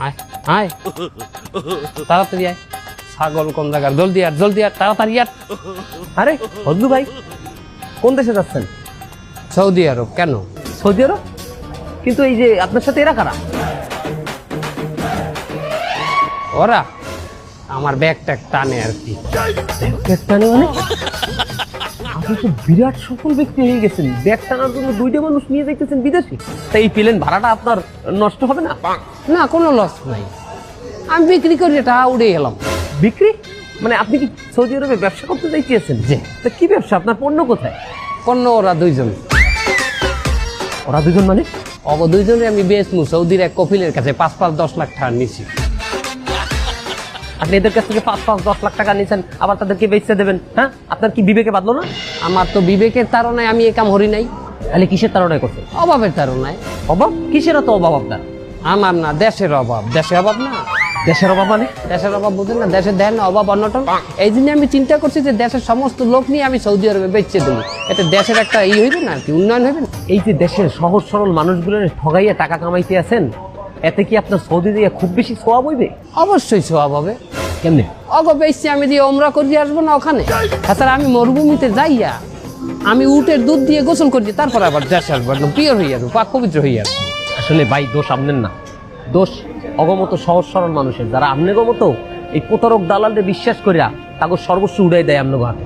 আয় আয় তাড়াতাড়ি আয় ছাগল কোন জায়গার জলদি আর তাড়াতাড়ি আর আরে ফজলু ভাই কোন দেশে যাচ্ছেন? সৌদি আরব। কেন? সৌদি আরব? কিন্তু এই যে আপনার সাথে এরা কারা? ওরা আমার ব্যাগ ট্যাগ টানে আর কি। মানে আপনি তো বিরাট সফল ব্যক্তি হয়ে গেছেন, ব্যাগ টানার জন্য 2টা মানুষ নিয়ে যাইতেছেন বিদেশে। তাই এই প্লেন ভাড়াটা আপনার নষ্ট হবে না? না, কোনো লস নাই, আমি বিক্রি করি, এটা উড়ে গেলাম। বিক্রি মানে আপনি কি সৌদি আরবে ব্যবসা করতে যাইতেছেন? জি। তা কি ব্যবসা? আপনার পণ্য কোথায়? পণ্য ওরা দুইজন। ওরা দুজন মানে? দুইজনে আমি বেচমু সৌদির এক কফিলের কাছে 5-10 লাখ টাকা নিছি। আপনি এদের কাছ থেকে 5-10 লাখ টাকা নিয়েছেন, আবার তাদেরকে বেচতে দেবেন? হ্যাঁ, আপনার কি বিবেকে বাঁধলো না? আমার তো বিবেকের তাড়নায় আমি এ কাম হরি নাই। তাহলে কিসের তাড়নায় করছেন? অভাবের তাড়নায়। অভাব? কিসের তো অভাব আপনার? আমার না, দেশের অভাব। দেশের অভাব না, দেশের অভাব মানে? দেশের অভাব বুঝেন না? দেশের দেন অভাব অনটন। এই জন্য আমি চিন্তা করছি যে দেশের সমস্ত লোক নিয়ে আমি সৌদি আরবে বেচতে দেবো, এতে দেশের একটা হইবে না, কি উন্নয়ন হইবে না। এই যে দেশের সহজ সরল মানুষগুলোর ঠগাইয়া টাকা কামাইতে আছেন, এতে কি আপনার সৌদি দিয়ে খুব বেশি সোয়াব হইবে? অবশ্যই সোয়াব হবে। কেমনে? বেচছি আমি দিয়ে ওমরা করিয়ে আসবো না ওখানে? তাছাড়া আমি মরুভূমিতে যাইয়া আমি উটের দুধ দিয়ে গোসল করি, তারপর আবার দেশে আসবো, একদম পিওর হয়ে আসবো, পাক পবিত্র হয়ে আসবো। আসলে ভাই দোষ আপনার না, দোষ অগমত সহজ সরল মানুষের, যারা আপনার মতো এই প্রতারক দালালদের বিশ্বাস করিয়া তাকে সর্বস্ব উড়াই দেয় আপনার হাতে।